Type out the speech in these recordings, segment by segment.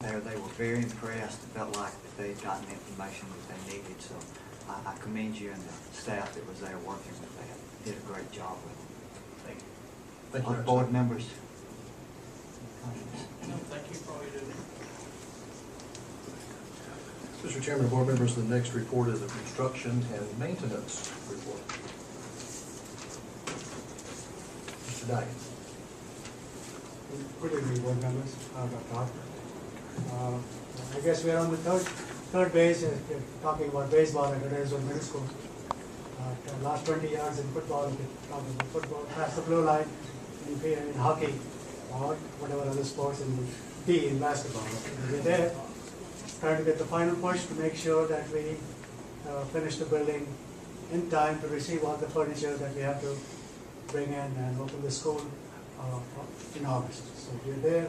They were very impressed, felt like that they'd gotten the information that they needed, so I commend you and the staff that was there working with that. Did a great job with them. Thank you. Thank you. Other board members? No, thank you for all you do. Mr. Chairman and board members, the next report is a construction and maintenance report. Mr. Daggett. Good evening, board members. Dr. I guess we are on the third base, talking about baseball at Bartow Middle School. Last 20 yards in football, talking about football, past the blue line, in hockey, or whatever other sports, and D in basketball. We're there, trying to get the final push to make sure that we finish the building in time to receive all the furniture that we have to bring in and open the school in August. So we're there.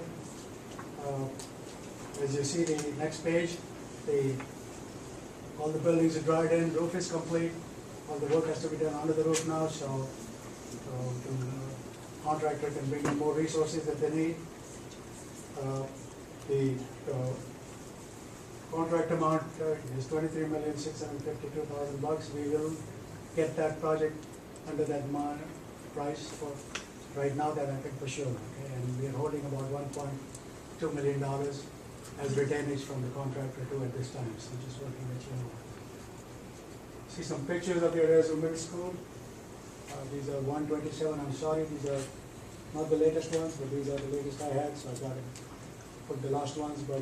As you see the next page, all the buildings are dried in, roof is complete, all the work has to be done under the roof now, so the contractor can bring in more resources that they need. The contract amount is $23,652,000. We will get that project under that price for right now, that I think for sure. Okay? And we are holding about $1.2 million as retainage from the contractor too at this time. So just want to let you know. See some pictures of your Bartow Middle School. These are 127. I'm sorry, these are not the latest ones, but these are the latest I had. So I got to put the last ones. But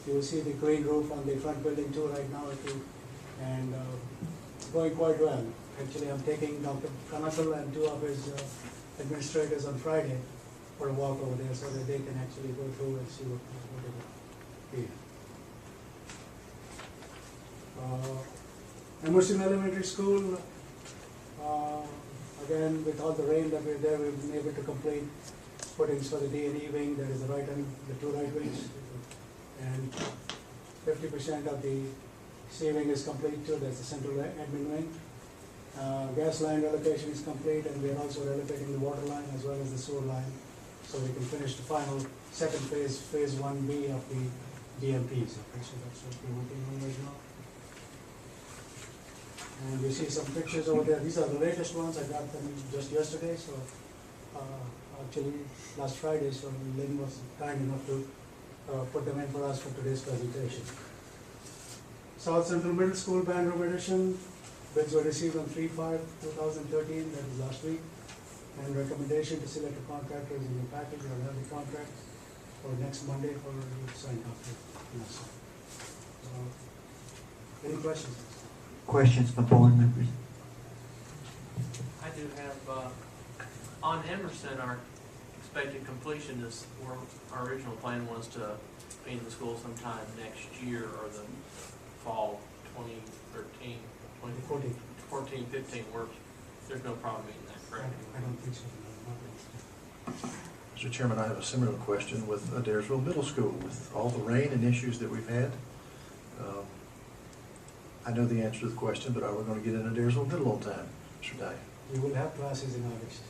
you will see the green roof on the front building too right now too, and going quite well. Actually, I'm taking Dr. Kanakal and two of his administrators on Friday for a walk over there so that they can actually go through and see what it will be. Emerson Elementary School, again, with all the rain that we're there, we've been able to complete footings for the D&E wing. That is the right and the two right wings, and 50% of the C wing is complete too. That's the central admin wing. Gas line relocation is complete, and we are also relocating the water line as well as the sewer line, so we can finish the final second phase, phase 1B of the DMPs. Okay, so that's what we're working on right now. And you see some pictures over there. These are the latest ones. I got them just yesterday, so actually last Friday, so Lynn was kind enough to put them in for us for today's presentation. South Central Middle School band room addition. Bids were received on 3/5/2013, that is last week, and recommendation to select a contractor is in the package. I'll have the contract for next Monday for you to sign up. Yes. Any questions? Questions from board members? I do have, on Emerson, our expected completion is, our original plan was to be in the school sometime next year or the fall 2013. 14, 15 works. There's no problem meeting that, correct? I don't think so. Mr. Chairman, I have a similar question with Adairsville Middle School. With all the rain and issues that we've had, I know the answer to the question, but are we going to get in Adairsville Middle on time, Mr. Day? We will have classes in August.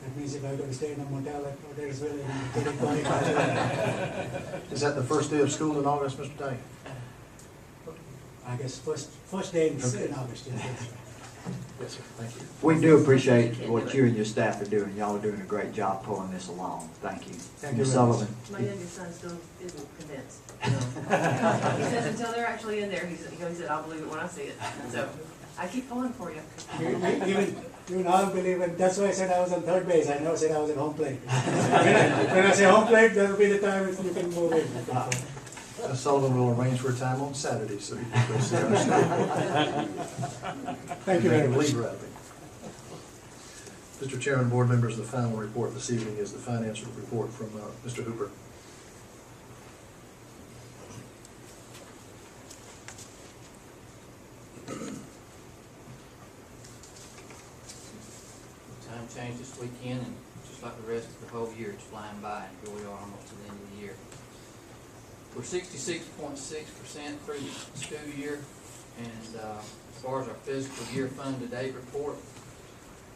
That means if I'm going to stay in a motel at Adairsville and take a 25. Is that the first day of school in August, Mr. Day? I guess first day in August. Yes, Yes, sir. Thank you. We do appreciate what you and your staff are doing. Y'all are doing a great job pulling this along. Thank you. Thank Ms. you. Sullivan. My youngest son still isn't convinced. He says until they're actually in there, he said, I'll believe it when I see it. So I keep pulling for you. Even I believe it. That's why I said I was on third base. I never said I was at home plate. When I say home plate, that will be the time you can move in. Ms. Sullivan will arrange for a time on Saturday so you can go see our school. Thank you very much. Leave her out of it. Mr. Chairman, board members, the final report this evening is the financial report from Mr. Hooper. Time changed this weekend, and just like the rest of the whole year, it's flying by, and here we are almost to the end of the year. We're 66.6% through the school year, and as far as our fiscal year fund-to-date report,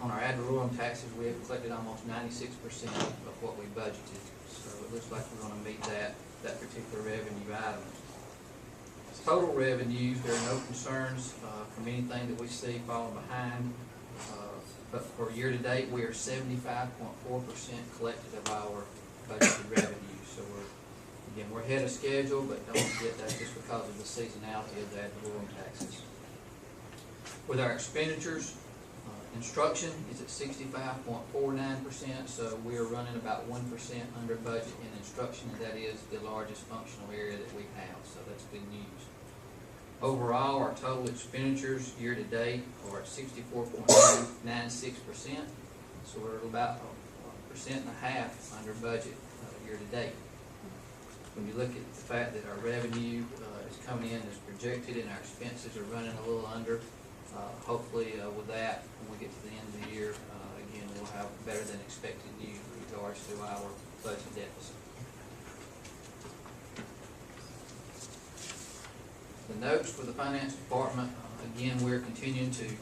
on our ad valorem taxes, we have collected almost 96% of what we budgeted. So it looks like we're going to meet that that particular revenue item. Total revenues, there are no concerns from anything that we see falling behind. But for year-to-date, we are 75.4% collected of our budgeted revenues. So we're ahead of schedule, but don't forget that's just because of the seasonality of the ad valorem taxes. With our expenditures, instruction is at 65.49%, so we are running about 1% under budget in instruction, and that is the largest functional area that we have, so that's good news. Overall, our total expenditures year-to-date are at 64.96%, so we're about 1.5% under budget year-to-date. When you look at the fact that our revenue is coming in as projected and our expenses are running a little under, hopefully with that, when we get to the end of the year, again, we'll have better than expected news with regards to our budget deficit. The notes for the finance department, again, we're continuing to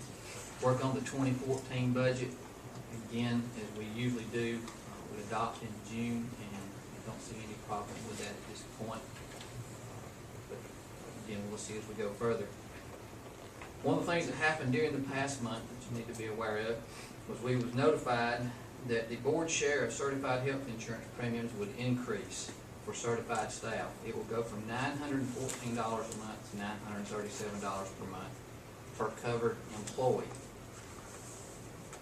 work on the 2014 budget. Again, as we usually do, we adopt in June, and I don't see any problem with that at this point. But again, we'll see as we go further. One of the things that happened during the past month that you need to be aware of was we was notified that the board share of certified health insurance premiums would increase for certified staff. It will go from $914 a month to $937 per month per covered employee.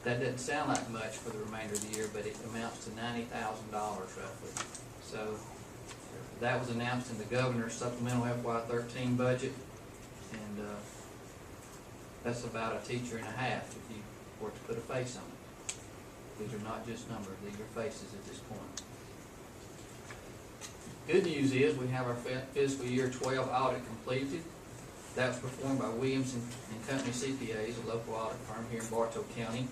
That doesn't sound like much for the remainder of the year, but it amounts to $90,000 roughly. So that was announced in the governor's supplemental FY13 budget, and that's about a teacher and a half if you were to put a face on it. These are not just numbers, these are faces at this point. Good news is we have our fiscal year 12 audit completed. That was performed by Williams and Company CPAs, a local audit firm here in Bartow County.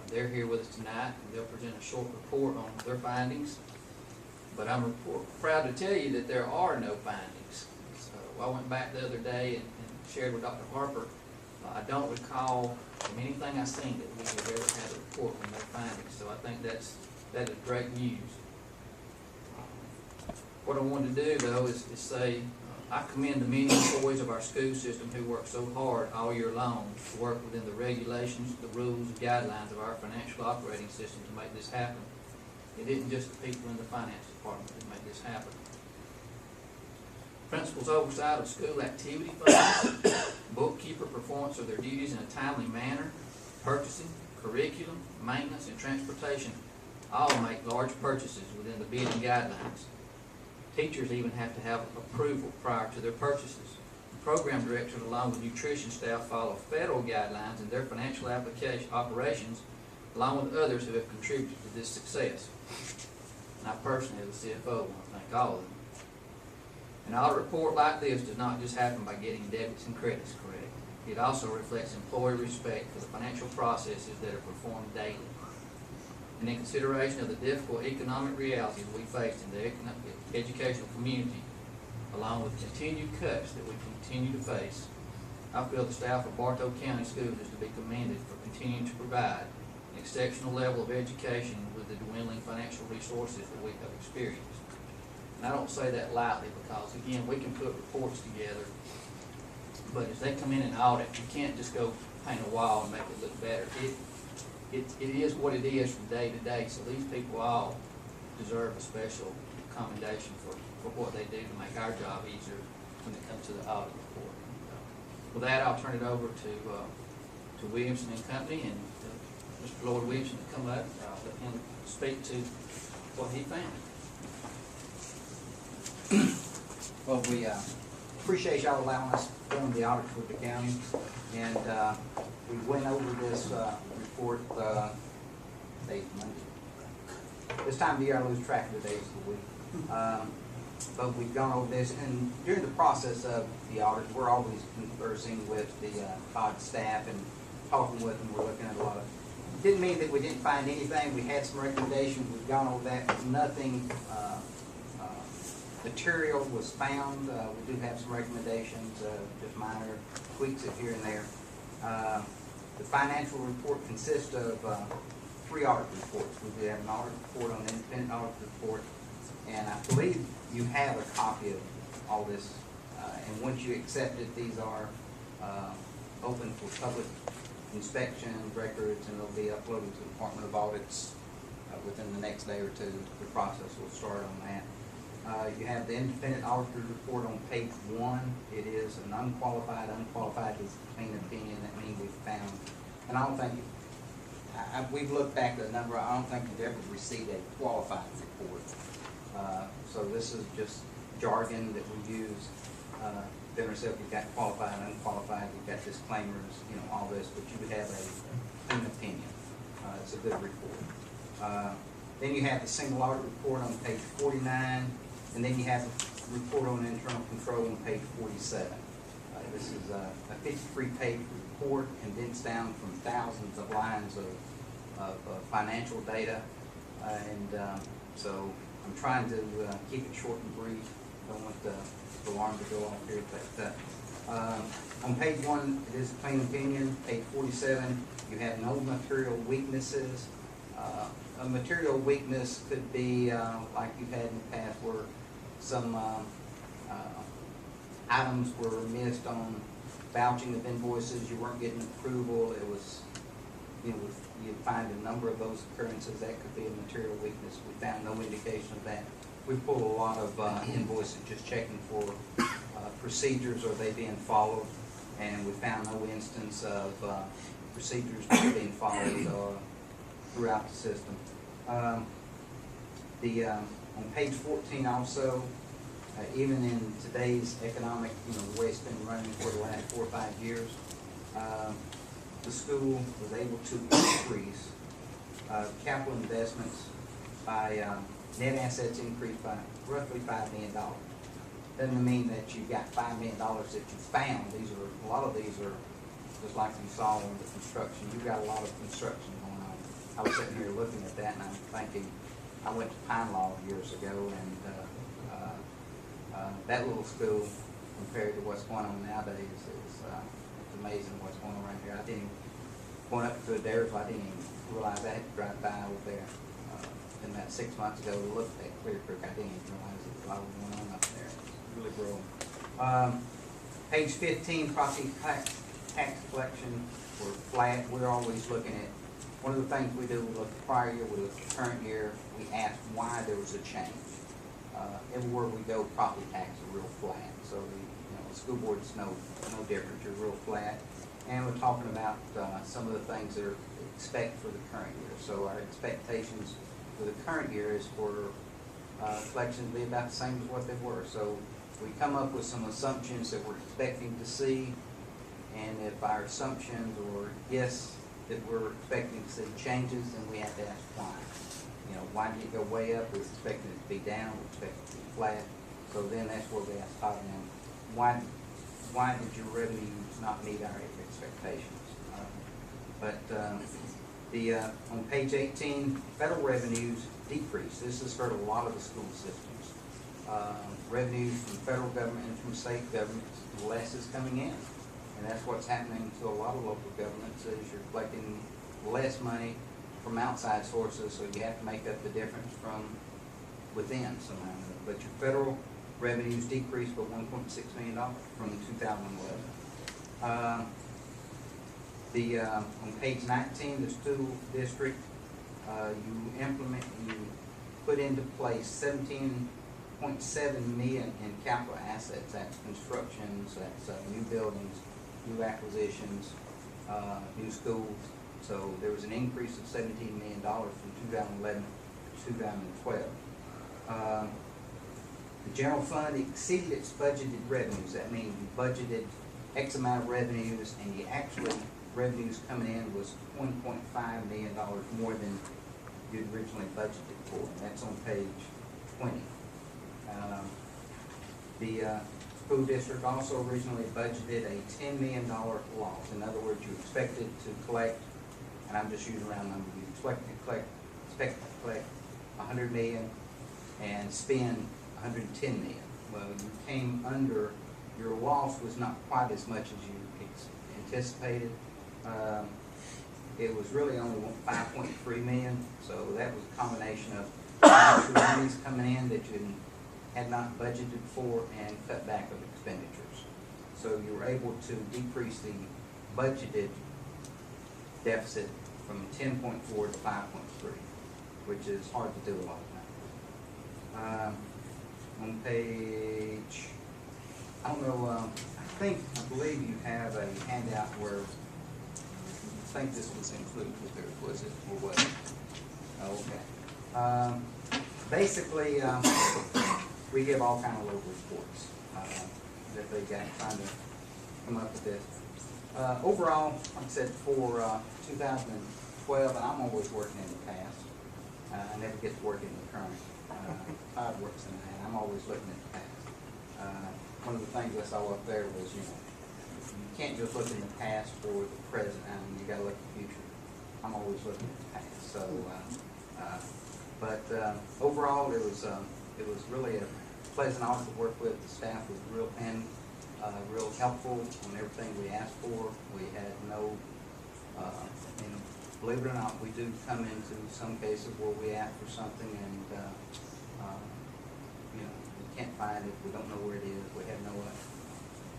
They're here with us tonight, and they'll present a short report on their findings. But I'm proud to tell you that there are no findings. So I went back the other day and shared with Dr. Harper. I don't recall from anything I've seen that we have ever had a report on no findings. So I think that is great news. What I wanted to do, though, is say I commend the many employees of our school system who work so hard all year long to work within the regulations, the rules, and guidelines of our financial operating system to make this happen. It isn't just the people in the finance department that make this happen. Principals' oversight of school activity funds, bookkeeper performance of their duties in a timely manner, purchasing, curriculum, maintenance, and transportation all make large purchases within the bidding guidelines. Teachers even have to have approval prior to their purchases. The program directors, along with nutrition staff, follow federal guidelines in their financial operations, along with others who have contributed to this success. And I personally, as the CFO, want to thank all of them. An audit report like this does not just happen by getting debits and credits correct. It also reflects employee respect for the financial processes that are performed daily. And in consideration of the difficult economic realities we face in the educational community, along with continued cuts that we continue to face, I feel the staff of Bartow County Schools is to be commended for continuing to provide an exceptional level of education with the dwindling financial resources that we have experienced. And I don't say that lightly because, again, we can put reports together, but as they come in and audit, you can't just go paint a wall and make it look better. It is what it is from day to day, so these people all deserve a special commendation for what they do to make our job easier when it comes to the audit report. With that, I'll turn it over to Williamson and Company, and Mr. Lloyd Williamson to come up. I'll let him speak to what he found. Well, we appreciate y'all allowing us to perform the audit for the county, and we went over this report this time of the year. I lose track of the days of the week, but we've gone over this, and during the process of the audit, we're always conversing with the audit staff and talking with them. We're looking at a lot of. Didn't mean that we didn't find anything. We had some recommendations. We've gone over that, but nothing material was found. We do have some recommendations, just minor tweaks here and there. The financial report consists of 3 audit reports. We do have an audit report on the independent audit report, And I believe you have a copy of all this, and once you accept it, these are open for public inspection, records, and they'll be uploaded to the Department of Audits within the next day or two. The process will start on that. You have the independent auditor report on page 1. It is an unqualified is a clean opinion. That means we've found, and I don't think, we've looked back at the number, I don't think we've ever received a qualified report. So this is just jargon that we use. Then ourselves, you've got qualified, unqualified, you've got disclaimers, you know, all this, but you would have a clean opinion. It's a good report. Then you have the single audit report on page 49, and then you have a report on internal control on page 47. This is a 53-page report condensed down from thousands of lines of financial data. So I'm trying to keep it short and brief. Don't want the alarm to go off here, but on page 1, it is a clean opinion. Page 47, you have no material weaknesses. A material weakness could be like you've had in the past where some items were missed on vouching of invoices, you weren't getting approval, it was, you know, you'd find a number of those occurrences. That could be a material weakness. We found no indication of that. We pulled a lot of invoices just checking for procedures, are they being followed, and we found no instance of procedures not being followed throughout the system. On page 14 also, even in today's economic, you know, the way it's been running for the last 4 or 5 years, the school was able to increase capital investments by net assets increased by roughly $5 million. Doesn't mean that you've got $5 million that you found. A lot of these are just like you saw in the construction. You've got a lot of construction going on. I was sitting here looking at that and I'm thinking, I went to Pine Law years ago, and that little school compared to what's going on nowadays is it's amazing what's going on right here. I didn't, going up to Adairsville, I didn't even realize I had to drive by over there. And that 6 months ago, we looked at Clear Creek, I didn't even realize there was a lot going on up there. It's really growing. Page 15, property tax collection, we're flat. We're always looking at, one of the things we do, we look at the prior year, we look at the current year, we ask why there was a change. Everywhere we go, property tax are real flat. So the school board's no different, you're real flat. And we're talking about some of the things that are expected for the current year. So our expectations for the current year is for collections to be about the same as what they were. So we come up with some assumptions that we're expecting to see, and if our assumptions or guess that we're expecting to see changes, then we have to ask why. Why did it go way up? We're expecting it to be down, we're expecting it to be flat. So then that's where we ask Todd now, why did your revenue not meet our expectations? On page 18, federal revenues decreased. This has hurt a lot of the school systems. Revenues from federal government and from state governments, less is coming in. And that's what's happening to a lot of local governments, is you're collecting less money from outside sources, so you have to make up the difference from within somehow. But your federal revenues decreased by $1.6 million from 2011. On page 19, the school district, you put into place $17.7 million in capital assets. That's constructions, that's new buildings, new acquisitions, new schools. So there was an increase of $17 million from 2011 to 2012. The general fund exceeded its budgeted revenues. That means you budgeted X amount of revenues, and you actually, revenues coming in was $1.5 million more than you'd originally budgeted for. And that's on page 20. The school district also originally budgeted a $10 million loss. In other words, you expected to collect, and I'm just using round numbers, you expected to collect $100 million and spend $110 million. Well, you came under, your loss was not quite as much as you anticipated. It was really only $5.3 million, so that was a combination of extra monies coming in that you had not budgeted for and cut back of expenditures. So you were able to decrease the budgeted deficit from 10.4 to 5.3, which is hard to do a lot of times. On page, I don't know, I believe you have a handout where, I think this was included with there, was it, or was it? Oh, okay. Basically, we give all kind of local reports that they got trying to come up with this. Overall, like I said, for 2012, and I'm always working in the past. I never get to work in the current. Todd works in that. I'm always looking at the past. One of the things I saw up there was, you can't just look in the past for the present, and you got to look at the future. I'm always looking at the past. So, but overall, it was really a pleasant office to work with. The staff was real helpful on everything we asked for. We had no, and believe it or not, we do come into some cases where we ask for something and we can't find it. We don't know where it is. We have no.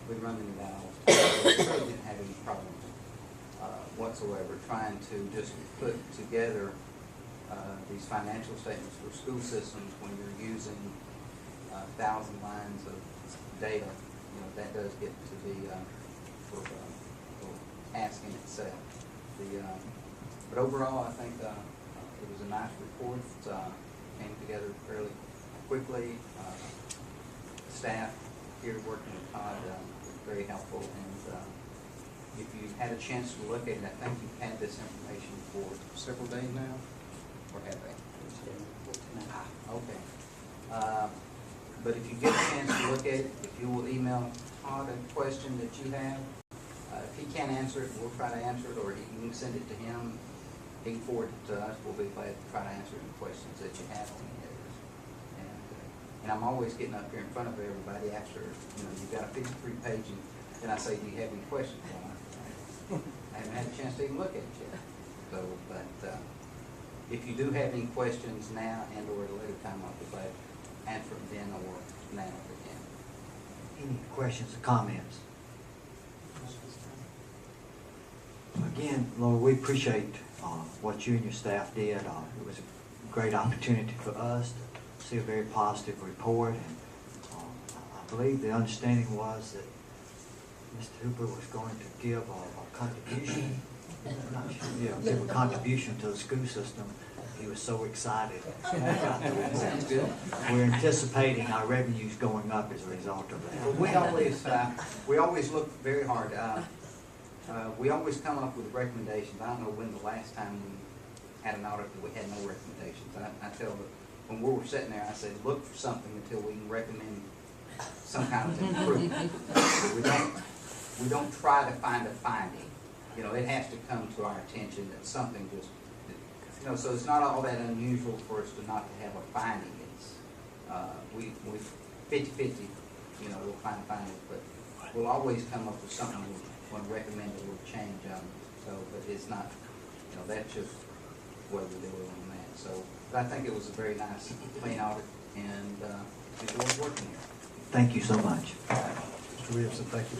We run into that all the time. We really didn't have any problems whatsoever trying to just put together these financial statements for school systems when you're using 1,000 lines of data. That does get to be for asking itself. But overall, I think it was a nice report. Came together fairly quickly. Staff here working with Todd was very helpful, and if you had a chance to look at it, I think you've had this information for several days now, or have they? Okay. But if you get a chance to look at it, if you will email Todd a question that you have, if he can't answer it, we'll try to answer it, or you can send it to him. He can forward it to us. We'll be glad to try to answer any questions that you have on the areas. And I'm always getting up here in front of everybody after, you've got a 53-page, and then I say, do you have any questions? Well, I haven't had a chance to even look at it yet. So, but if you do have any questions now and or at a later time, I'll be glad to answer them then or now if I can. Any questions or comments? Again, Lord, we appreciate what you and your staff did. It was a great opportunity for us to see a very positive report, and I believe the understanding was that Mr. Hooper was going to give a contribution. Give a contribution to the school system. He was so excited. Sounds good. We're anticipating our revenues going up as a result of that. We always look very hard. We always come up with recommendations. I don't know when the last time we had an audit that we had no recommendations. I tell them, when we were sitting there, I said, look for something until we can recommend some kind of improvement. We don't try to find a finding. It has to come to our attention that something just, so it's not all that unusual for us to not to have a finding. It's, we 50-50, we'll find findings, but we'll always come up with something we'll recommend a little change on. But it's not, that's just what we do on that. So, but I think it was a very nice, clean audit, and enjoyed working here. Thank you so much. Mr. Williamson, thank you.